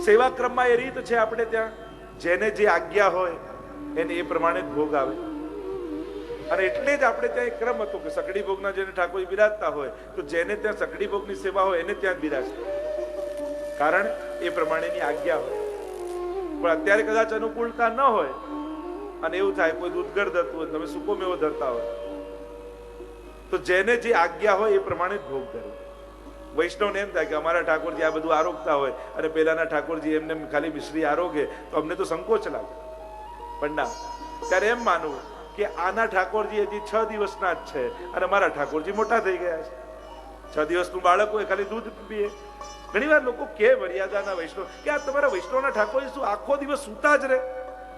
સેવા ક્રમમાં એ રીત છે આપણે ત્યાં, જેને જે આજ્ઞા હોય એને એ પ્રમાણે જ ભોગ આવે. અને એટલે જ આપણે ત્યાં એક ક્રમ હતો કે સકડી ભોગના જેને ઠાકોરજી બિરાજતા હોય તો જેને ત્યાં સકડી ભોગની સેવા હોય એને ત્યાં જ બિરાજતા, કારણ એ પ્રમાણેની આજ્ઞા હોય. પણ અત્યારે કદાચ અનુકૂળતા ન હોય અને એવું થાય કોઈ દૂધગર ધરતું હોય, તમે સૂકો મેવો ધરતા હોય, તો જેને જે આજ્ઞા હોય એ પ્રમાણે જ ભોગ ધરવો. વૈષ્ણવને એમ થાય કે અમારા ઠાકોરજી આ બધું આરોગતા હોય અને પેલાના ઠાકોરજી એમને ખાલી મિશ્રી આરોગે તો અમને તો સંકોચ લાગે. પણ ના, ત્યારે એમ માનવું કે આના ઠાકોરજી હજી 6 દિવસના જ છે અને મારા ઠાકોરજી મોટા થઈ ગયા છે. 6 દિવસનું બાળક હોય ખાલી દૂધ પીએ. ઘણી વાર લોકો કે મર્યાદાના વૈષ્ણવ કે આ તમારા વૈષ્ણવના ઠાકોરજી શું આખો દિવસ સૂતા જ રહે,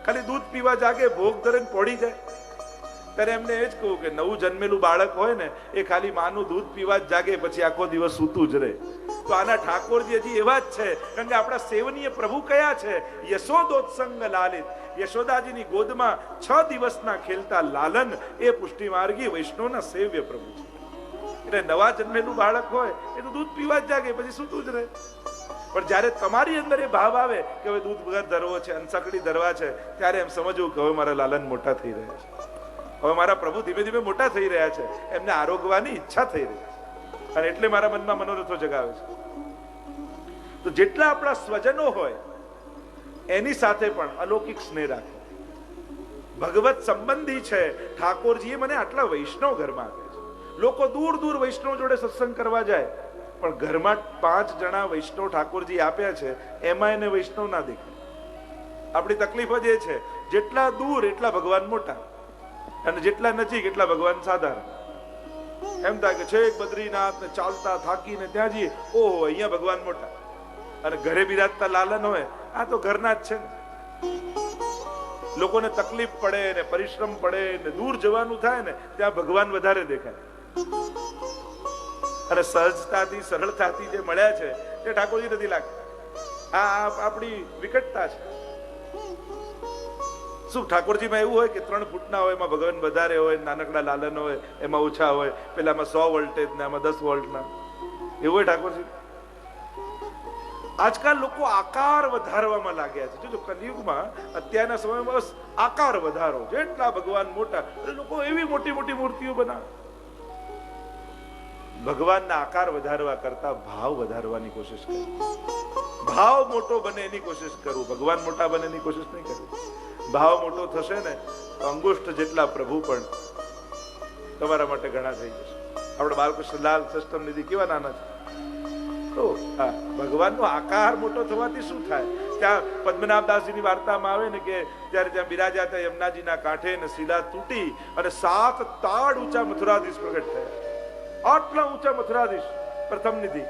ખાલી દૂધ પીવા જાગે, ભોગ ધરે ને પડી જાય? ત્યારે એમને એ જ કહું કે નવું જન્મેલું બાળક હોય ને એ ખાલી માનું દૂધ પીવા જ જાગે, પછી આખો દિવસ સૂતું જ રહે. તો આના ઠાકોરજી હજી એવા જ છે, કારણ કે આપણા સેવનીય પ્રભુ કયા છે? યશોદોત્સંગ લાલિત, યશોદાજીની ગોદમાં 6 દિવસના ખેલતા લાલન એ પુષ્ટિ માર્ગી વૈષ્ણવના સેવ્ય પ્રભુ છે. એટલે નવા જન્મેલું બાળક હોય એ તો દૂધ પીવા જ જાગે, પછી સૂતું જ રહે. પણ જ્યારે તમારી અંદર એ ભાવ આવે કે હવે દૂધ વગર ધરવો છે, અંસકડી ધરવા છે, ત્યારે એમ સમજવું કે હવે મારા લાલન મોટા થઈ રહ્યા છે, હવે મારા પ્રભુ ધીમે ધીમે મોટા થઈ રહ્યા છે, એમને આરોગવાની ઈચ્છા થઈ રહી છે, અને એટલે મારા મનમાં મનોરથો જગાવે છે. તો જેટલા આપણા સ્વજનો હોય એની સાથે પણ અલૌકિક સ્નેહ રાખો. ભગવત સંબંધી છે ઠાકોરજીએ મને આટલા વૈષ્ણવ ઘરમાં આપ્યા છે. લોકો દૂર દૂર વૈષ્ણવ જોડે સત્સંગ કરવા જાય, પણ ઘરમાં 5 જણા વૈષ્ણવ ઠાકોરજી આપ્યા છે, એમાં એને વૈષ્ણવ ના દેખાય. આપણી તકલીફ જ એ છે, જેટલા દૂર એટલા ભગવાન મોટા અને જેટલા નજીક એટલા ભગવાન સાધારણ. એમ થાય કે છેક બદ્રીનાથ ને ચાલતા થાકીને ત્યાં જઈએ, ઓહો અહીંયા ભગવાન મોટા, અને ઘરે બિરાજતા લાલન હોય આ તો ઘરના જ છે ને. લોકોને તકલીફ પડે ને પરિશ્રમ પડે ને દૂર જવાનું થાય ને ત્યાં ભગવાન વધારે દેખાય. અને સહજતાથી સરળતાથી જે મળ્યા છે તે ઠાકોરજી નથી લાગતા. આ આપણી વિકટતા છે. શું ઠાકોરજીમાં એવું હોય કે 3 ફૂટના હોય એમાં ભગવાન વધારે હોય, નાનકડા લાલન હોય એમાં ઓછા હોય, પેલામાં 100 વોલ્ટેજ ને આમાં 10 વોલ્ટના, એવું હોય ઠાકોરજી? આજકાલ લોકો આકાર વધારવામાં લાગ્યા છે. જો કલિયુગમાં અત્યારના સમયમાં બસ આકાર વધારો, જેટલા ભગવાન મોટા, લોકો એવી મોટી મોટી મૂર્તિઓ બનાવે. ભગવાનના આકાર વધારવા કરતા ભાવ વધારવાની કોશિશ કરો. ભાવ મોટો બને એની કોશિશ કરું, ભગવાન મોટા બને એની કોશિશ નહીં કરવી. ભાવ મોટો થશે ને તો અંગુષ્ઠ જેટલા પ્રભુ પણ તમારા માટે ઘણા થઈ જશે. આપણે બાલકૃષ્ણલાલ સસ્તમ નિધિ કેવા નાના છે, તો હા, ભગવાનનો આકાર મોટો થવાથી શું થાય? ત્યાં પદ્મનાભદાસજીની વાર્તામાં આવે ને કે ત્યારે ત્યાં બિરાજ્યા હતા યમુનાજીના કાંઠે ને શિલા તૂટી અને 7 તાડ ઊંચા મથુરાધીશ પ્રગટ થયા. આટલા ઊંચા મથુરાધીશ પ્રથમ નિધિ.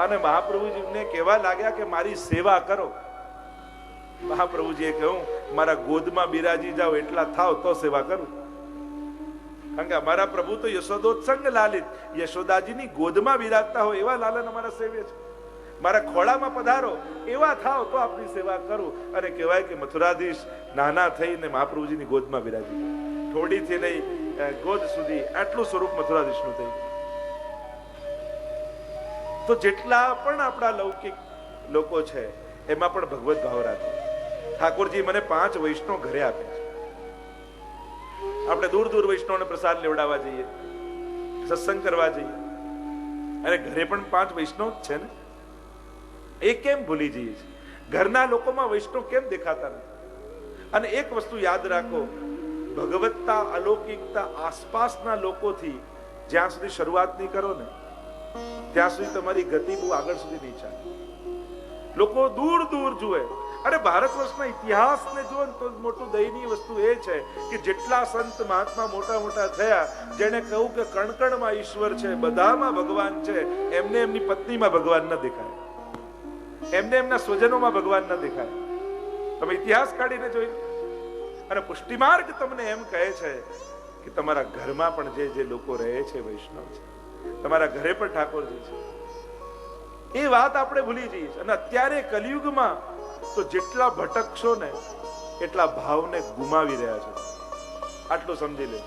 અને મહાપ્રભુજીને કહેવા લાગ્યા કે મારી સેવા કરો. મહાપ્રભુજીએ કહ્યું મારા ગોદમાં બિરાજી જાઓ એટલા થાવ તો સેવા કરું. કારણ કે અમારા પ્રભુ તો યશોદોત્સંગ લાલિત, યશોદાજીની ગોદમાં બિરાજતા હોય એવા લાલન અમારા સેવ્ય છે. મારા ખોળામાં પધારો એવા થાવ તો આપની સેવા કરું. અને કહેવાય કે મથુરાધીશ નાના થઈને મહાપ્રભુજીની ગોદમાં બિરાજી, થોડીથી લઈ ગોદ સુધી આટલું સ્વરૂપ મથુરાધીશનું થઈ. તો જેટલા પણ આપણા લૌકિક લોકો છે એમાં પણ ભગવત ભાવ રાખો. ઠાકોરજી મને 5 વૈષ્ણવ ઘરે આપે છે. આપણે દૂર દૂર વૈષ્ણવને પ્રસાદ લેવડાવવા જઈએ, સત્સંગ કરવા જઈએ, અને ઘરે પણ 5 વૈષ્ણવ જ છે ને, એ કેમ ભૂલી જઈએ છીએ? ઘરના લોકોમાં વૈષ્ણવ કેમ દેખાતા નથી? અને એક વસ્તુ યાદ રાખો, ભગવત્તા અલૌકિકતા આસપાસના લોકોથી જ્યાં સુધી શરૂઆત નહીં કરો ને ત્યાં સુધી તમારી ગતિ બહુ આગળ સુધી નહીં ચાલે. લોકો દૂર દૂર જુએ. અરે ભારત વર્ષના ઇતિહાસને જુઓ તો મોટું દયનીય વસ્તુ એ છે કે જેટલા સંત મહાત્મા મોટા મોટા થયા, જેને કહ્યું કે કણકણમાં ઈશ્વર છે, બધામાં ભગવાન છે, એમને એમની પત્નીમાં ભગવાન ન દેખાય, એમને એમના સ્વજનોમાં ભગવાન ન દેખાય. તમે ઇતિહાસ કાઢીને જોઈ. અને પુષ્ટિમાર્ગ તમને એમ કહે છે કે તમારા ઘરમાં પણ જે લોકો રહે છે વૈષ્ણવ છે, તમારા ઘરે પણ ઠાકોરજી છે. એ વાત આપણે ભૂલી જઈએ. અને અત્યારે કલિયુગમાં તો જેટલા ભટકશો ને એટલા ભાવને ગુમાવી રહ્યા છે. આટલું સમજી લે.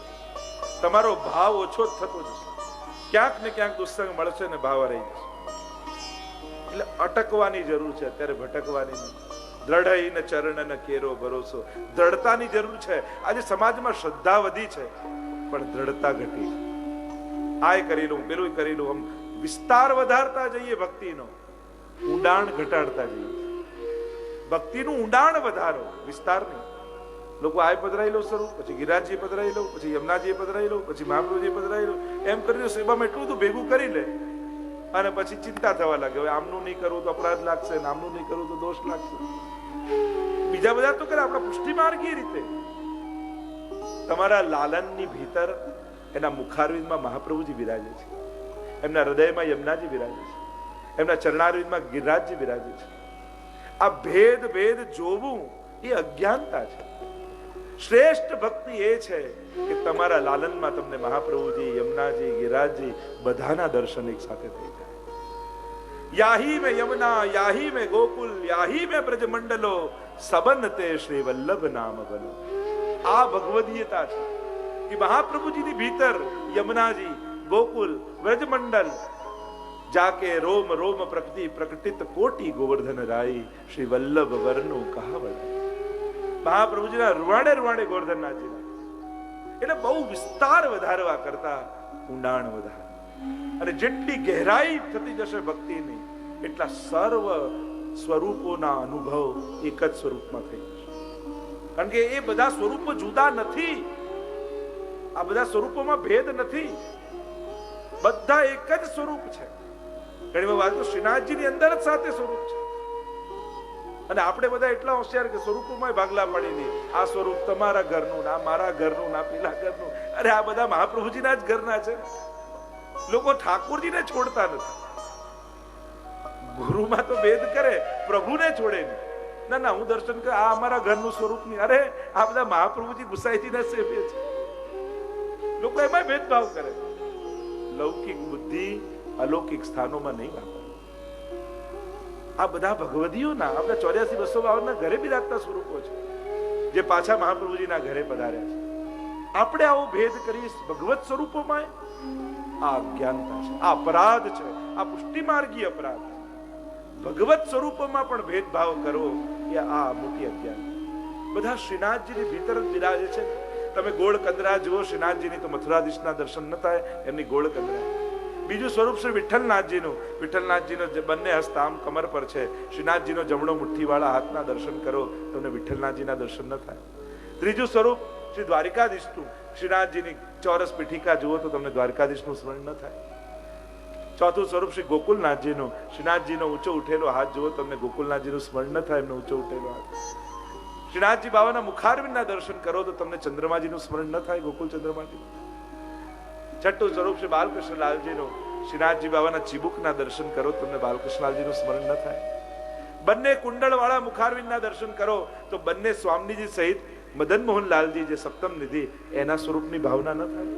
તમારો ભાવ ઓછો જ થતો જશે. ક્યાંક ને ક્યાંક દુસ્સંગ મળશે ને ભાવ રહી જશે. એટલે અટકવાની જરૂર છે, અત્યારે ભટકવાની નહીં. દ્રઢ ન ચરણ ન કેરો ભરોસો, દ્રઢતાની જરૂર છે. આજે સમાજમાં શ્રદ્ધા વધી છે પણ દ્રઢતા ઘટી. આય કરી લઉં, પેલું કરી લઉં, આમ વિસ્તાર વધારતા જઈએ, ભક્તિનો ઊંડાણ ઘટાડતા જઈએ. ભક્તિનું ઊંડાણ વધારો, વિસ્તાર નહીં. લોકો આય પધરાઈ લો સ્વરૂપ, પછી ગિરિરાજજી પધરાઈ લો, પછી યમુનાજી પધરાઈ લો, પછી મહાપ્રભુજી પધરાઈ લો, એમ કરીને સેવામાં એટલું બધું ભેગું કરી લે અને પછી ચિંતા થવા લાગે, હવે આમનું નહીં કરવું તો અપરાધ લાગશે, આમનું નહીં કરવું તો દોષ લાગશે. બીજા બધા તો કરે, આપણા પુષ્ટિ માર્ગી રીતે. તમારા લાલનની ભીતર એના મુખારવિંદમાં મહાપ્રભુજી બિરાજે છે, એમના હૃદયમાં યમુનાજી બિરાજે છે, એમના ચરણારવિંદમાં ગિરિરાજજી બિરાજે છે. આ ભેદ ભેદ જોવું એ અજ્ઞાનતા છે. શ્રેષ્ઠ ભક્તિ એ છે કે તમારા લાલનમાં તમને મહાપ્રભુજી, યમુનાજી, ગિરિરાજજી બધાના દર્શન એક સાથે થઈ જાય. યાહી મેં યમુના, યાહી મેં ગોકુલ, યાહી મેં બ્રજમંડલો, સબન તે શ્રી વલ્લભ નામ બનો. આ ભગવદીયતા છે કે મહાપ્રભુજીની ભીતર યમુનાજી, ગોકુલ, બ્રજમંડલ જાકે રોમ રોમ પ્રકૃતિ પ્રકટિત કોટી ગોવર્ધન રાય, શ્રી વલ્લભ વરનું કહાવત. મહાપ્રભુજીના રૂવાડે રૂવાડે ગોવર્ધનનાથજીના, એટલે બહુ વિસ્તાર વધારવા કરતા ઊંડાણ વધારે. અને જેટલી ગહેરાઈ થતી જશે ભક્તિની, એટલા સર્વ સ્વરૂપોના અનુભવ એક જ સ્વરૂપમાં થઈ જશે. કારણ કે એ બધા સ્વરૂપો જુદા નથી, આ બધા સ્વરૂપોમાં ભેદ નથી, બધા એક જ સ્વરૂપ છે. ઘણી વાર તો શ્રીનાથજીની અંદર જ સાથે સ્વરૂપ છે. અને આપણે બધા એટલા હોશિયાર કે સ્વરૂપોમાં ભાગલા પડી દઈએ. આ સ્વરૂપ તમારા ઘરનું, ના મારા ઘરનું, ના પેલા ઘરનું. અરે આ બધા મહાપ્રભુજીના જ ઘરના છે. લોકો ઠાકોરજીને છોડતા નથી. ગુરુમાં તો ભેદ કરે, પ્રભુને છોડે નહીં. ના ના, હું દર્શન કર, આ અમારા ઘરનું સ્વરૂપ નહીં. અરે આ બધા મહાપ્રભુજી ગુસાઈજીના સેવ્ય છે. લોકો એમાં ભેદભાવ કરે. લૌકિક બુદ્ધિ અલૌકિક સ્થાનોમાં નહીં વાપરે. આ બધા ભગવદીઓના, આપણા 84-252 ઘરે બિરાજતા સ્વરૂપો છે, જે પાછા મહાપ્રભુજીના ઘરે પધાર્યા છે. આપણે આવો ભેદ કરીએ ભગવત સ્વરૂપોમાં, આ અજ્ઞાનતા છે, આ અપરાધ છે, આ પુષ્ટિ માર્ગી અપરાધ. ભગવત સ્વરૂપોમાં પણ ભેદભાવ કરવો એ આ મોટી અજ્ઞાન. બધા શ્રીનાથજીની ભીતર જ બિરાજે છે. તમે ગોળ કંદરા જુઓ શ્રીનાથજીની, તો મથુરાધીશના દર્શન ન થાય એમની ગોળ કંદરા. બીજું સ્વરૂપ શ્રી વિઠ્ઠલનાથજીનું, વિઠ્ઠલનાથજીનો જે બંને હસ્ત આમ કમર પર છે, શ્રીનાથજીનો જમણો મુઠ્ઠીવાળા હાથના દર્શન કરો, તમને વિઠ્ઠલનાથજીના દર્શન ન થાય. ત્રીજું સ્વરૂપ શ્રી દ્વારિકાધીશનું, શ્રીનાથજીની ચોરસ પીઠિકા જુઓ તો તમને દ્વારકાધીશનું સ્મરણ ન થાય. ચોથું સ્વરૂપ શ્રી ગોકુલનાથજીનું, શ્રીનાથજીનો ઊંચો ઉઠેલો હાથ જુઓ, તમને ગોકુલનાથજીનું સ્મરણ ન થાય, એમનો ઊંચો ઉઠેલો હાથ. શ્રીનાથજી બાવાના મુખારવિંદના દર્શન કરો તો તમને ચંદ્રમાજીનું સ્મરણ ન થાય, ગોકુલ ચંદ્રમાજી. છઠ્ઠું સ્વરૂપ શ્રી બાલકૃષ્ણલાલજીનું, શ્રીનાથજી બાવાના ચીબુકના દર્શન કરો તમને બાલકૃષ્ણલાલજીનું સ્મરણ ન થાય. બંને કુંડળ વાળા મુખારવિંદના દર્શન કરો તો બંને સ્વામીજી સહિત મદન મોહનલાલજી જે સપ્તમ નિધિ, એના સ્વરૂપની ભાવના ન થાય.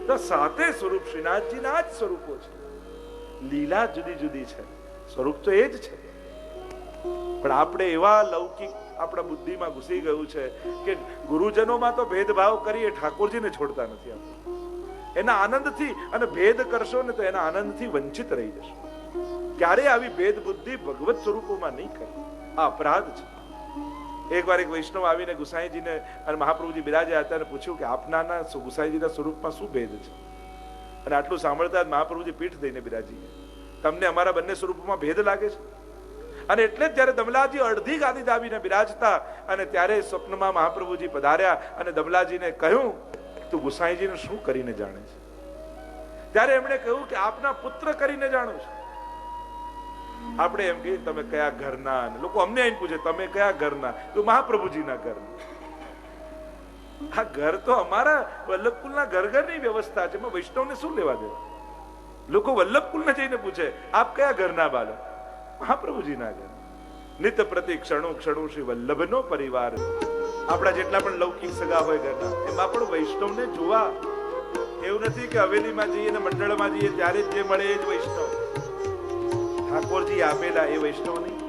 તો સાતે સ્વરૂપ શ્રીનાથજીના જ સ્વરૂપો છે. લીલા જુદી જુદી છે, સ્વરૂપ તો એ જ છે. પણ આપણે એવા લૌકિક આપણા બુદ્ધિમાં ઘૂસી ગયું છે કે ગુરુજનોમાં તો ભેદભાવ કરીએ, ઠાકોરજીને છોડતા નથી. આપણે એના આનંદથી, અને ભેદ કરશો ને તો એના આનંદથી વંચિત રહી જશો. ક્યારે આવી ભેદ બુદ્ધિ ભગવત સ્વરૂપોમાં નહીં કરે, આ અપરાધ છે. એકવાર એક વૈષ્ણવ આવીને ગુસાઈજીને અને મહાપ્રભુજી બિરાજ્યા હતા અને પૂછ્યું કે આપના ગુસાઈજીના સ્વરૂપમાં શું ભેદ છે? અને આટલું સાંભળતા જ મહાપ્રભુજી પીઠ દઈને બિરાજી, તમને અમારા બંને સ્વરૂપમાં ભેદ લાગે છે? અને એટલે જ જ્યારે દમલાજી અડધી ગાદી દાબીને બિરાજતા અને ત્યારે સ્વપ્નમાં મહાપ્રભુજી પધાર્યા અને દમલાજીને કહ્યું, તું ગુસાઈજીને શું કરીને જાણે છે? ત્યારે એમણે કહ્યું કે આપના પુત્ર કરીને જાણું છું. આપણે એમ કહીએ તમે કયા ઘરના, લોકો અમને એમ પૂછે તમે કયા ઘરના, તો મહાપ્રભુજીના ઘરના. આ ઘર તો અમારા વલ્લભકુલના ઘરની વ્યવસ્થા છે, એમાં વૈષ્ણવને શું લેવા દેવા? લોકો વલ્લભકુલને જઈને પૂછે આપ કયા ઘરના બાલક? મહાપ્રભુજીના ઘર. નિત્ય પ્રતિ ક્ષણો ક્ષણો શ્રી વલ્લભનો પરિવાર. આપણા જેટલા પણ લૌકિક સગા હોય ઘરના, એમાં પણ વૈષ્ણવને જોવા. એવું નથી કે હવેલીમાં જઈએ ને મંડળમાં જઈએ ત્યારે જે મળે એ જ વૈષ્ણવ. ઠાકોરજી આપેલા એ વૈષ્ણવ નહીં.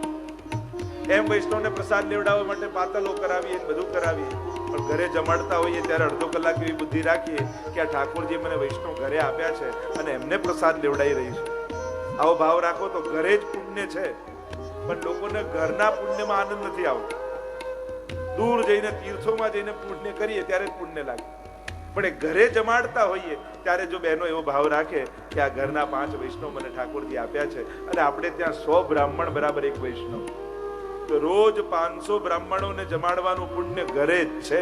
એમ વૈષ્ણવને પ્રસાદ લેવડાવવા માટે પાતળો કરાવીએ, બધું કરાવીએ, પણ ઘરે જમાડતા હોઈએ ત્યારે અડધો કલાક એવી બુદ્ધિ રાખીએ કે આ ઠાકોરજી મને વૈષ્ણવ ઘરે આપ્યા છે અને એમને પ્રસાદ લેવડાવી રહી છે. આવો ભાવ રાખો તો ઘરે જ પુણ્ય છે, પણ લોકોને ઘરના પુણ્યમાં આનંદ નથી આવતો. દૂર જઈને તીર્થોમાં જઈને પુણ્ય કરીએ ત્યારે જ પુણ્ય લાગે. પણ એ ઘરે જમાડતા હોઈએ ત્યારે જો બહેનો એવો ભાવ રાખે કે આ ઘરના 5 વૈષ્ણવ મને ઠાકોરજી આપ્યા છે અને આપણે ત્યાં 100 બ્રાહ્મણ બરાબર 1 વૈષ્ણવ, તો રોજ 500 બ્રાહ્મણોને જમાડવાનું પુણ્ય ઘરે જ છે.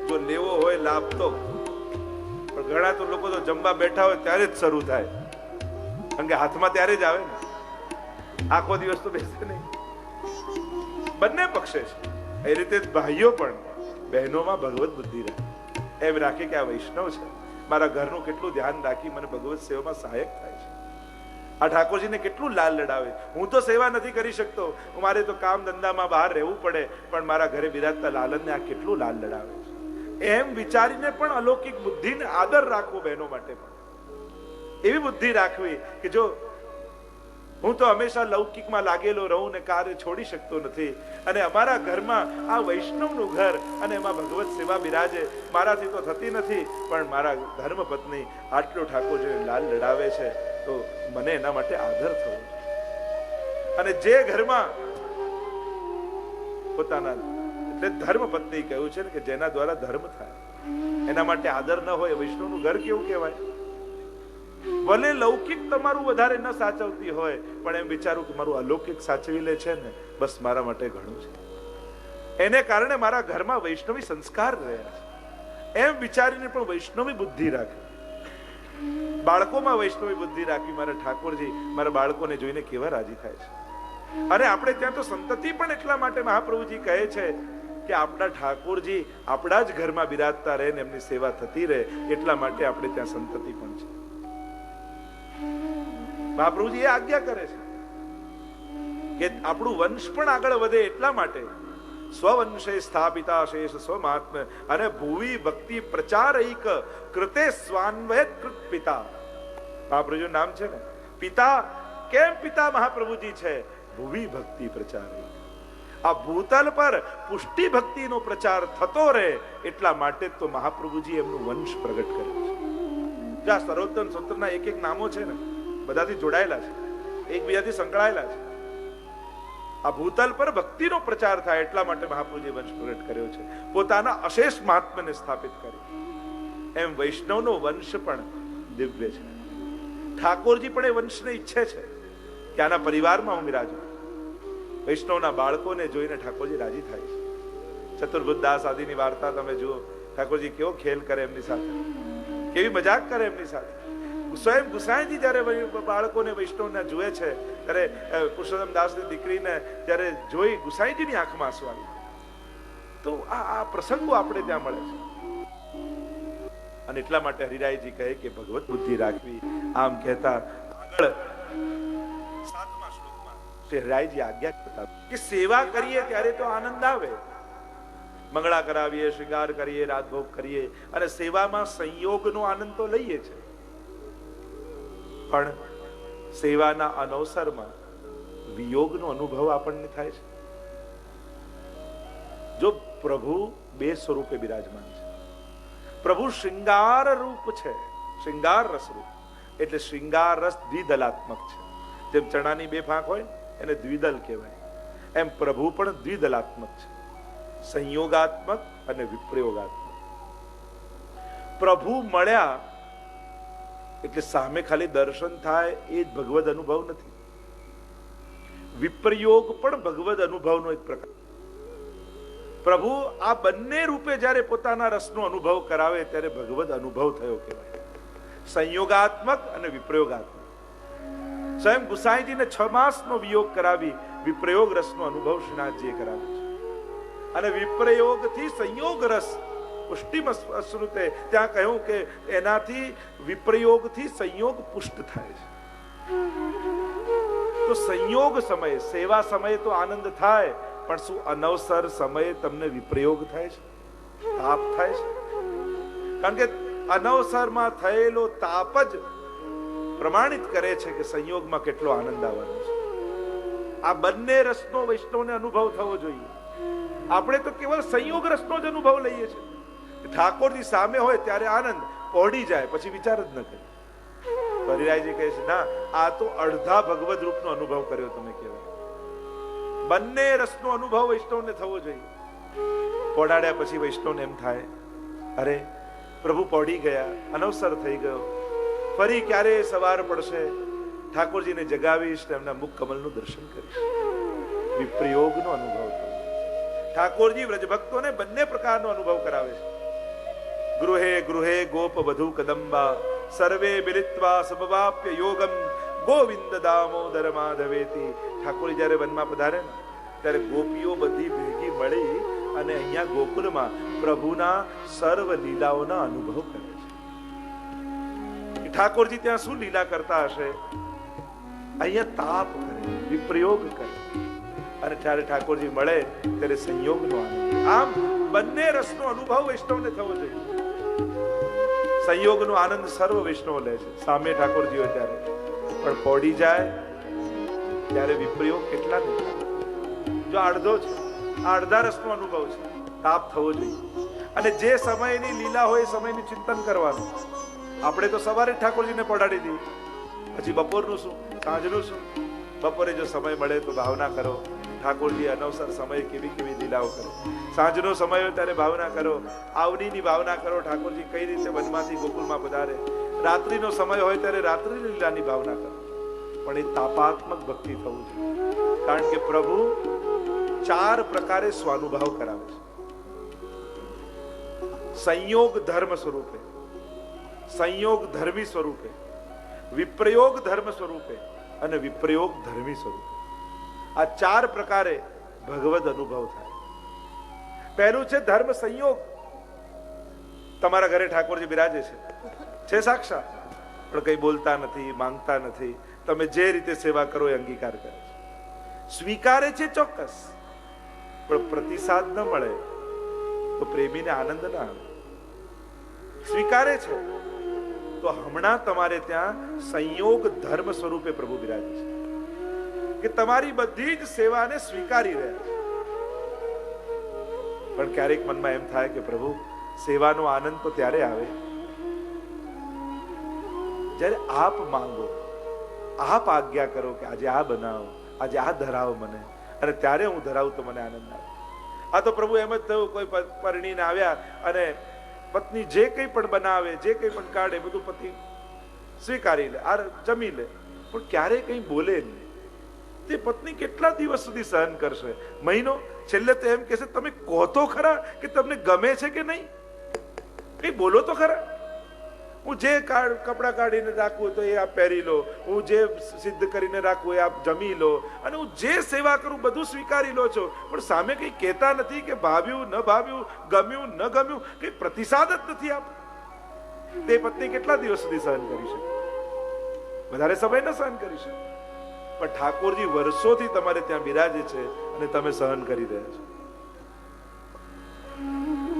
જો લેવો હોય લાભ તો. પણ ઘણા તો લોકો તો જમવા બેઠા હોય ત્યારે જ શરૂ થાય, કારણ કે હાથમાં ત્યારે જ આવે ને, આખો દિવસ તો બેસે નહીં. બંને પક્ષે છે. એ રીતે જ ભાઈઓ પણ બહેનોમાં ભગવત બુદ્ધિ રાખે, એમ રાખે કે આ વૈષ્ણવ છે, મારા ઘરનું કેટલું ધ્યાન રાખી મને ભગવત સેવામાં સહાયક થાય છે. આ ઠાકોરજીને કેટલું લાલ લડાવે. હું તો સેવા નથી કરી શકતો, મારે તો કામ ધંધામાં બહાર રહેવું પડે, પણ મારા ઘરે બિરાજતા લાલનને આ કેટલું લાલ લડાવે છે. એમ વિચારીને પણ અલૌકિક બુદ્ધિને આદર રાખવો બહેનો માટે પણ. એવી બુદ્ધિ રાખવી કે જો હું તો હંમેશા લૌકિકમાં લાગેલો રહું ને કાર્ય છોડી શકતો નથી, અને અમારા ઘરમાં આ વૈષ્ણવનું ઘર અને એમાં ભગવત સેવા બિરાજે, મારાથી તો થતી નથી, પણ મારા ધર્મ પત્ની આટલો ઠાકોરજીને લાલ લડાવે છે તો મને એના માટે આદર થવો. અને જે ઘરમાં પોતાના એટલે ધર્મ પત્ની કહ્યું છે ને કે જેના દ્વારા ધર્મ થાય એના માટે આદર ન હોય, વૈષ્ણવનું ઘર કેવું કહેવાય? ભલે લૌકિક તમારું વધારે ન સાચવતી હોય, પણ એમ વિચારું કે મારું અલૌકિક સાચવી લે છે ને, બસ મારા માટે ઘણું છે. એને કારણે મારા ઘરમાં વૈષ્ણવી સંસ્કાર રહ્યા છે, એમ વિચારીને પણ વૈષ્ણવી બુદ્ધિ રાખે. બાળકોમાં વૈષ્ણવી બુદ્ધિ રાખવી. મારા ઠાકોરજી મારા બાળકોને જોઈને કેવા રાજી થાય છે. અને આપણે ત્યાં તો સંતતિ પણ એટલા માટે મહાપ્રભુજી કહે છે કે આપણા ઠાકોરજી આપણા જ ઘરમાં બિરાજતા રહે ને એમની સેવા થતી રહે, એટલા માટે આપણે ત્યાં સંતતિ પણ છે. મહાપ્રભુજી એ આજ્ઞા કરે છે કે આપણું વંશ પણ આગળ વધે, એટલા માટે સ્વવંશે સ્થાપિતા શેષ સ્વમાત્મ અને ભુવિ ભક્તિ પ્રચારૈક કૃતે સ્વાન્વયત કૃત પિતા. મહાપ્રભુનું નામ છે ને પિતા. કેમ પિતા મહાપ્રભુજી છે? ભુવિ ભક્તિ પ્રચારૈક. આ ભૂતલ પર પુષ્ટિ ભક્તિનો પ્રચાર થતો રહે એટલા માટે તો મહાપ્રભુજી એમનું વંશ પ્રગટ કર્યું છે. જ્યાં સર્વોત્તમ સૂત્રના એક નામો છે ને બધાથી જોડાયેલા છે, એકબીજાથી સંકળાયેલા છે. આ ભૂતલ પર ભક્તિનો પ્રચાર થાય એટલા માટે મહાપ્રભુજીએ વંશ પ્રગટ કર્યો છે, પોતાના અશેષ મહાત્મ્યને સ્થાપિત કર્યું. એમ વૈષ્ણવનો વંશ પણ દિવ્ય છે. ઠાકોરજી પણ એ વંશને ઈચ્છે છે કે આના પરિવારમાં હું બિરાજું. વૈષ્ણવના બાળકોને જોઈને ઠાકોરજી રાજી થાય છે. ચતુર્બુદ્ધદાસ આદિની વાર્તા તમે જુઓ, ઠાકોરજી કેવો ખેલ કરે એમની સાથે, કેવી મજાક કરે એમની સાથે. સ્વયં ગુસાઈજી જયારે બાળકોને વૈષ્ણવને જુએ છે ત્યારે પુરુષોત્તમ દાસની દીકરીને જયારે જોઈ ગુસાઈજીની આંખમાં આંસુ આવી. તો આ પ્રસંગો આપણે ત્યાં મળે છે. અને એટલા માટે હરિરાયજી કહે કે ભગવત બુદ્ધિ રાખવી. આમ કહેતા આગળ 7મા શ્લોકમાં હરિરાયજી આજ્ઞા કરતા કે સેવા કરીએ ત્યારે તો આનંદ આવે, મંગળા કરાવીએ, શૃંગાર કરીએ, રાતભોગ કરીએ અને સેવામાં સંયોગનો આનંદ તો લઈએ છે, પણ સેવાના અનવસરમાં વિયોગનો અનુભવ આપણને થાય છે. જો પ્રભુ 2 સ્વરૂપે બિરાજમાન છે. પ્રભુ શૃંગાર રૂપ છે, શૃંગાર રસ રૂપ, એટલે શૃંગાર રસ દ્વિદલાત્મક છે. જેમ ચણાની 2 ફાંક હોય એને દ્વિદલ કહેવાય, એમ પ્રભુ પણ દ્વિદલાત્મક છે, સંયોગાત્મક અને વિપ્રયોગાત્મક. પ્રભુ મળ્યા એટલે સામે ખાલી દર્શન થાય એ જ ભગવદ અનુભવ નથી. વિપ્રયોગ પણ ભગવદ અનુભવનો એક પ્રકાર. પ્રભુ આ બંને રૂપે જ્યારે પોતાના રસનો અનુભવ કરાવે ત્યારે ભગવદ અનુભવ થયો કહેવાય, સંયોગાત્મક અને વિપ્રયોગાત્મક. સ્વયં ગુસાઈજીને 6 માસનો વિયોગ કરાવી વિપ્રયોગ રસનો અનુભવ શ્રીનાથજીએ કરાવ્યો છે. અને વિપ્રયોગથી સંયોગ રસ પુષ્ટિમાં શ્રુતે ત્યાં કહ્યું કે એનાથી વિપ્રયોગથી સંયોગ પુષ્ટ થાય છે. તો સંયોગ સમયે સેવા સમયે તો આનંદ થાય, પણ શું અનવસર સમયે તમને વિપ્રયોગ થાય છે, તાપ થાય છે? કારણ કે અનવસરમાં થયેલો તાપ જ પ્રમાણિત કરે છે કે સંયોગમાં કેટલો આનંદ આવવાનો છે. આ બંને રસનો વૈષ્ણવને અનુભવ થવો જોઈએ. આપણે તો કેવલ સંયોગ રસનો જ અનુભવ લઈએ છીએ. ઠાકોરજી સામે હોય ત્યારે આનંદ પહોળી જાય પછી વિચાર જ ન કરે. તો હરિરાયજી કહે છે, ના, આ તો અડધા ભગવદ રૂપનો અનુભવ કર્યો તમે કહેવાય. બંને રસનો અનુભવ વૈષ્ણવને થવો જોઈએ. પોડાડ્યા પછી વૈષ્ણવને એમ થાય, અરે પ્રભુ પોડી ગયા, અનવસર થઈ ગયો, ફરી ક્યારે સવાર પડશે, ઠાકોરજીને જગાવીશ, એમના મુખ કમલનું દર્શન કરીશ. વિપ્રયોગનો અનુભવ થયો. ઠાકોરજી વ્રજભક્તોને બંને પ્રકારનો અનુભવ કરાવે છે. ગૃહે ગૃહે ગોપ વધુ કદંબા સર્વે મિલિત્વા સમવાપ્ય યોગમ ગોવિંદ દામોદર માધવેતી. ઠાકોરજી જ્યારે વનમાં પધારે ને ત્યારે ગોપીઓ બધી ભેગી મળી અને અહીંયા ગોકુળમાં પ્રભુના સર્વ લીલાઓના અનુભવ કરે છે. ઠાકોરજી ત્યાં શું લીલા કરતા હશે? અહીંયા તાપ કરે, વિપ્રયોગ કરે, અને જ્યારે ઠાકોરજી મળે ત્યારે સંયોગનો આનંદ. આમ બંને રસનો અનુભવ વૈષ્ણવને થવો જોઈએ. સંયોગનો આનંદ સર્વ વૈષ્ણવ લે છે સામે ઠાકોરજી હોય ત્યારે, પણ પોડી જાય ત્યારે વિપ્રયોગ કેટલા ને. જો અડધો છે, અડધા રસનો અનુભવ છે, તાપ થવો જોઈએ. અને જે સમયની લીલા હોય એ સમયનું ચિંતન કરવાનું. આપણે તો સવારે ઠાકોરજીને પડાડી દીધી, પછી બપોરનું શું, સાંજનું શું? બપોરે જો સમય મળે તો ભાવના કરો, ઠાકોરજી અનવસર સમય કેવી કેવી લીલાઓ કરો. સાંજનો સમય હોય ત્યારે ભાવના કરો, આવનીની ભાવના કરો, ઠાકોરજી કઈ રીતે વનમાંથી ગોકુળમાં પધારે. રાત્રિનો સમય હોય ત્યારે રાત્રિની લીલાની ભાવના કરો. પણ એ તાપાત્મક ભક્તિ થવું જોઈએ, કારણ કે પ્રભુ 4 પ્રકારે સ્વાનુભાવ કરાવે છે. સંયોગ ધર્મ સ્વરૂપે, સંયોગ ધર્મી સ્વરૂપે, વિપ્રયોગ ધર્મ સ્વરૂપે અને વિપ્રયોગ ધર્મી સ્વરૂપે. આ 4 પ્રકારે ભગવદ અનુભવ થાય. પહેલું છે ધર્મ સંયોગ. તમારા ઘરે ઠાકોરજી બિરાજે છે સાક્ષાત, પણ કઈ બોલતા નથી, માંગતા નથી. તમે જે રીતે સેવા કરો એ અંગીકાર કરે છે, સ્વીકારે છે ચોક્કસ, પણ પ્રતિસાદ ન મળે તો પ્રેમીને આનંદ ના આવે. સ્વીકારે છે તો હમણાં તમારે ત્યાં સંયોગ ધર્મ સ્વરૂપે પ્રભુ બિરાજે છે, કે તમારી બધી જ સેવાને સ્વીકારી રહ્યા છે. પણ ક્યારેક મનમાં એમ થાય કે પ્રભુ સેવાનો આનંદ તો ત્યારે આવે જ્યારે આપ માંગો, આપ આજ્ઞા કરો કે આજે આ બનાવો, આજે આ ધરાવો મને, અને ત્યારે હું ધરાવું તો મને આનંદ આવે. આ તો પ્રભુ એમ જ થયું, કોઈ પરણીને આવ્યા અને પત્ની જે કંઈ પણ બનાવે, જે કંઈ પણ કાઢે, બધું પતિ સ્વીકારી લે, આ જમી લે, પણ ક્યારેય કંઈ બોલે નહીં. તે પત્ની કેટલા દિવસ સુધી સહન કરશે? મહિનો? છેલ્લે તો એમ કહેશે, તમે કહો તો ખરા કે તમને ગમે છે કે નહીં, કંઈ બોલો તો ખરા. હું જે કપડા કાઢીને રાખું તો એ આપ પહેરી લો, હું જે સિદ્ધ કરીને રાખું એ આપ જમી લો, અને હું જે સેવા કરું બધું સ્વીકારી લો છો, પણ સામે કંઈ કહેતા નથી કે ભાવ્યું ન ભાવ્યું, ગમ્યું ન ગમ્યું, કંઈ પ્રતિસાદ જ નથી આપ. તે પત્ની કેટલા દિવસ સુધી સહન કરી શકે? વધારે સમય ન સહન કરી શકે. પણ ઠાકોરજી વર્ષોથી તમારે ત્યાં બિરાજે છે અને તમે સહન કરી રહ્યા છો.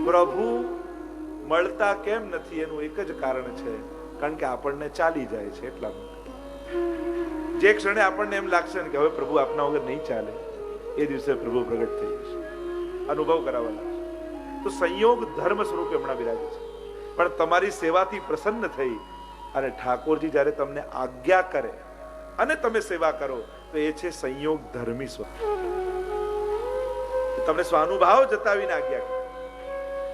પ્રભુ મળતા કેમ નથી એનું એક જ કારણ છે, કારણ કે આપણને ચાલી જાય છે એટલા માટે. જે ક્ષણે આપણને એમ લાગશે ને કે હવે પ્રભુ આપના વગર નહીં ચાલે, એ દિવસે પ્રભુ પ્રગટ થઈ જશે, અનુભવ કરાવવા લાગશે. તો સંયોગ ધર્મ સ્વરૂપે હમણાં બિરાજે છે. પણ તમારી સેવાથી પ્રસન્ન થઈ અને ઠાકોરજી જ્યારે તમને આજ્ઞા કરે અને તમે સેવા કરો તો એ છે સંયોગ ધર્મી સ્વરૂપ. તમને સ્વાનુભાવ જતાવીને આજ્ઞા કરે.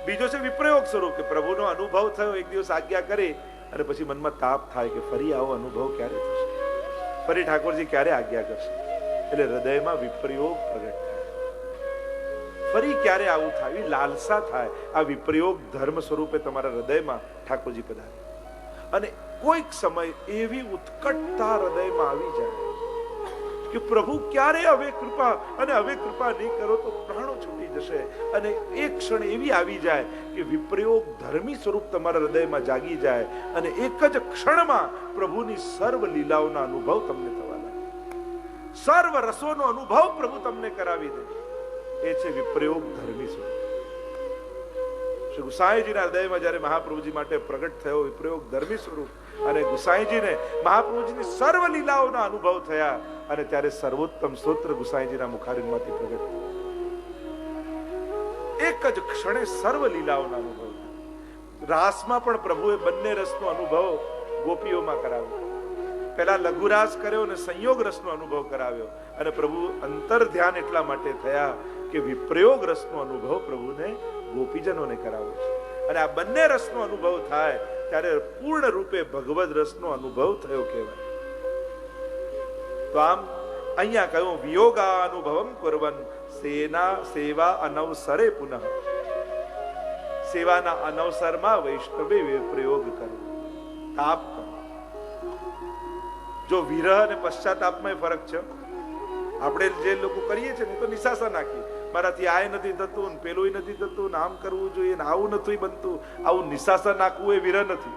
બીજો છે વિપ્રયોગ સ્વરૂપ, કે પ્રભુનો અનુભવ થયો, એક દિવસ આજ્ઞા કરી અને પછી મનમાં તાપ થાય કે ફરી આવો અનુભવ ક્યારે થશે, ફરી ઠાકોરજી ક્યારે આજ્ઞા કરશે. એટલે હૃદયમાં વિપ્રયોગ પ્રગટ થાય, ફરી ક્યારે આવું થાય એ લાલસા થાય. આ વિપ્રયોગ ધર્મ સ્વરૂપે તમારા હૃદયમાં ઠાકોરજી પધારે અને કોઈક સમય એવી ઉત્કટતા હૃદયમાં આવી જાય કે પ્રભુ ક્યારે હવે કૃપા, અને હવે કૃપા નહીં કરો તો પ્રાણો છૂટી જશે. અને એક ક્ષણ એવી આવી જાય કે વિપ્રયોગ ધર્મી સ્વરૂપ તમારા હૃદયમાં જાગી જાય અને એક જ ક્ષણમાં પ્રભુની સર્વ લીલાઓના અનુભવ તમને થવા લાગે, સર્વ રસોનો અનુભવ પ્રભુ તમને કરાવી દે. એ છે વિપ્રયોગ ધર્મી સ્વરૂપ. શ્રી ગુસાઈજીના હૃદયમાં જ્યારે મહાપ્રભુજી માટે પ્રગટ થયો વિપ્રયોગ ધર્મી સ્વરૂપ, અને ગુસાઈજીને મહાપ્રભુજીની સર્વ લીલાઓના અનુભવ થયા, અને ત્યારે સર્વોત્તમ સ્તોત્ર ગુસાઈજીના મુખારવિંદમાંથી પ્રગટ થયું. એક જ ક્ષણે સર્વ લીલાઓના અનુભવ. રાસમાં પણ પ્રભુએ બંને રસનો અનુભવ ગોપીઓમાં કરાવ્યો. પહેલા લઘુ રાસ કર્યો અને સંયોગ રસનો અનુભવ કરાવ્યો, અને પ્રભુ અંતર ધ્યાન એટલા માટે થયા કે વિપ્રયોગ રસનો અનુભવ પ્રભુને ગોપીજનોને કરાવ્યો છે. અને આ બંને રસનો અનુભવ થાય ત્યારે પૂર્ણ રૂપે ભગવદ રસનો અનુભવ થયો કહેવાય. તો આમ અહીંયા કહ્યું વિયોગાનુભવમ કુર્વન સેવા અનવસરે પુનઃ, સેવાના અનવસરમાં વૈષ્ણવે વિપ્રયોગ કરો, તાપ કરો. જો વિરહ અને પશ્ચાતાપમાં ફરક છે. આપણે જે લોકો કરીએ છીએ ને તો નિશાસા નાખીએ, મારાથી આ નથી થતું ને પેલું નથી થતું ને આમ કરવું જોઈએ ને આવું નથી બનતું. આવું નિશાસા નાખવું એ વિરહ નથી.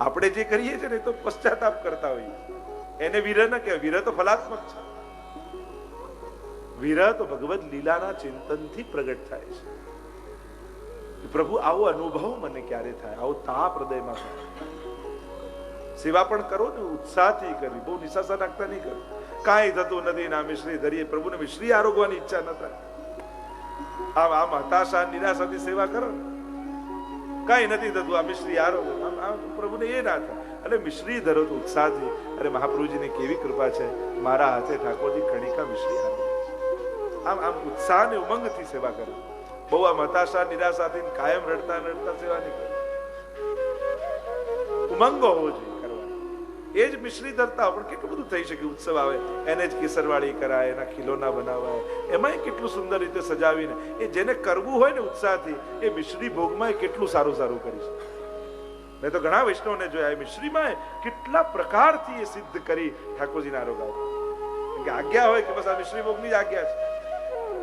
આપણે જે કરીએ છીએ ને તો પશ્ચાતાપ કરતા હોઈએ, એને વિરહ ન કહેવાય. વિરહ તો ફલાત્મક છે. વિરહ તો ભગવદ લીલાના ચિંતનથી પ્રગટ થાય છે. પ્રભુ આવો અનુભવ મને ક્યારે થાય, આવો તાપ હૃદયમાં થાય. સેવા પણ કરો ને ઉત્સાહથી કરવી, બહુ નિશાસા નાખતા નહીં કરો. કાંઈ થતું નથી ના મિશ્રી ધરીએ, પ્રભુને મિશ્રી આરોગવાની ઈચ્છા ન થાય. આમ હતાશા નિરાશાથી સેવા કરો ને, કાંઈ નથી થતું, આ મિશ્રી આરોગો, આમ પ્રભુને એ ના થાય. એટલે મિશ્રી ધરો તો ઉત્સાહથી. અરે મહાપ્રભુજીની કેવી કૃપા છે, મારા હાથે ઠાકોરજી કણિકા મિશ્રી આરોગે. આમ ઉત્સાહ ને ઉમંગથી સેવા કરો. બહુ આમ હતાશા નિરાશાથી કાયમ રડતા સેવા નહીં કરો. ઉમંગો હોવો જોઈએ કરવાનો. એ જ મિશ્રી ધરતા પણ કેટલું બધું થઈ શકે. ઉત્સવ આવે એને જ કેસરવાળી કરાય, એના ખીલોના બનાવાય, એમાં કેટલું સુંદર રીતે સજાવીને એ જેને કરવું હોય ને ઉત્સાહથી, એ મિશ્રી ભોગમાં કેટલું સારું કરી શકે. મેં તો ઘણા વૈષ્ણવને જોયા, એ મિશ્રીમાં કેટલા પ્રકારથી એ સિદ્ધ કરી ઠાકોરજીના આરોગ્ય. આજ્ઞા હોય કે બસ આ મિશ્રી ભોગની જ આજ્ઞા છે,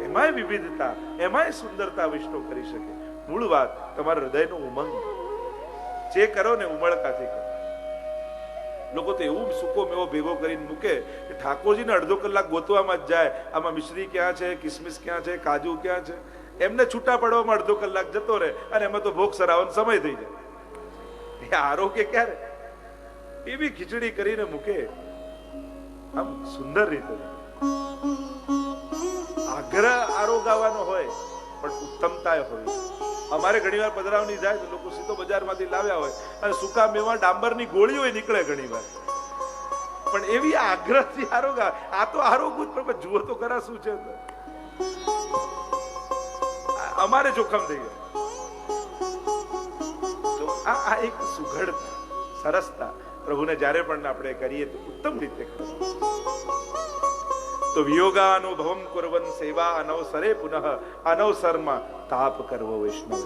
એમાંય વિવિધતા, એમાંય સુંદરતા વૈષ્ણવ કરી શકે. મૂળ વાત તમારા હૃદયનો ઉમંગ, જે કરો ને ઉમળકાથી કરો. લોકો તો એવું સૂકો મેવો ભેગો કરીને મૂકે કે ઠાકોરજીને અડધો કલાક ગોતવામાં જ જાય. આમાં મિશ્રી ક્યાં છે, કિસમિસ ક્યાં છે, કાજુ ક્યાં છે, એમને છૂટા પડવામાં અડધો કલાક જતો રહે, અને એમાં તો ભોગ સરાવવાનો સમય થઈ જાય. એ આરોગ્ય ક્યારે? એવી ખીચડી કરીને મૂકે આમ સુંદર રીતે. આગ્રહ આરોગાવાનો હોય પણ ઉત્તમતા હોય. અમારે ઘણીવાર પધરાવણી જાય તો લોકો સીધો બજારમાંથી લાવ્યા હોય અને સૂકા મેવા ડાંબરની ગોળીઓ નીકળે ઘણીવાર, પણ એવી આગ્રહથી આરોગા. આ તો આરોગવું જ, પણ જુઓ તો ખરા શું છે. અમારે જોખમ થઈ ગયું. તો આ એક સુઘડતા, સરસતા પ્રભુને જ્યારે પણ આપણે કરીએ તો ઉત્તમ રીતે કરો. તો વિયોગાનુભવમ કુર્વન સેવા અનવસરે પુનઃ, અનવસરમાં તાપ કરવો વૈષ્ણવ.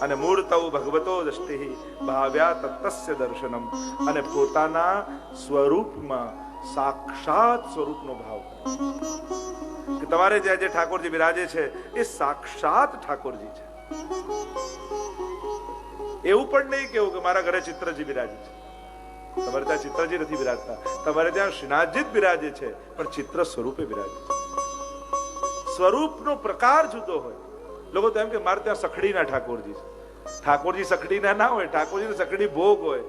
અને મૂર્તૌ ભગવતો દષ્ટિ ભાવ્યા તત્તસ્ય દર્શનમ, અને પોતાના સ્વરૂપમાં સાક્ષાત સ્વરૂપનો ભાવ કે તમારે ત્યાં જે ઠાકોરજી બિરાજે છે એ સાક્ષાત ઠાકોરજી છે. એવું પણ નહીં કેવું કે મારા ઘરે ચિત્રજી બિરાજે છે. તમારે ત્યાં ચિત્રજી નથી બિરાજતા, તમારે ત્યાં શ્રીનાથજી જ બિરાજે છે, પણ ચિત્ર સ્વરૂપે બિરાજે છે. સ્વરૂપનો પ્રકાર જુદો હોય. લોકો તો એમ કે મારે ત્યાં સખડીના ઠાકોરજી છે. ઠાકોરજી સખડીના ના હોય, ઠાકોરજી સખડી ભોગ હોય.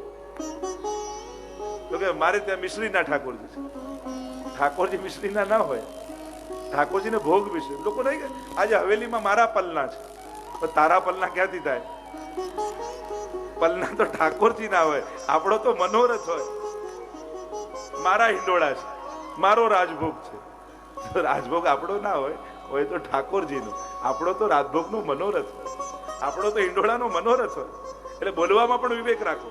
તો કે મારે ત્યાં મિશ્રીના ઠાકોરજી છે. ઠાકોરજી મિશ્રીના ના હોય, ઠાકોરજીને ભોગ મિશ્રી. લોકો નહીં કે આજે હવેલીમાં મારા પલના છે, પણ તારા પલના ક્યાંથી થાય? પલના તો ઠાકોરજી ના હોય, આપણો તો મનોરથ હોય. મારા હિંડોળા છે, મારો રાજભોગ છે. તો રાજભોગ આપણો ના હોય તો ઠાકોરજીનો. આપણો તો રાજભોગનો મનોરથ હોય, આપણો તો હિંડોળાનો મનોરથ હોય. એટલે બોલવામાં પણ વિવેક રાખો.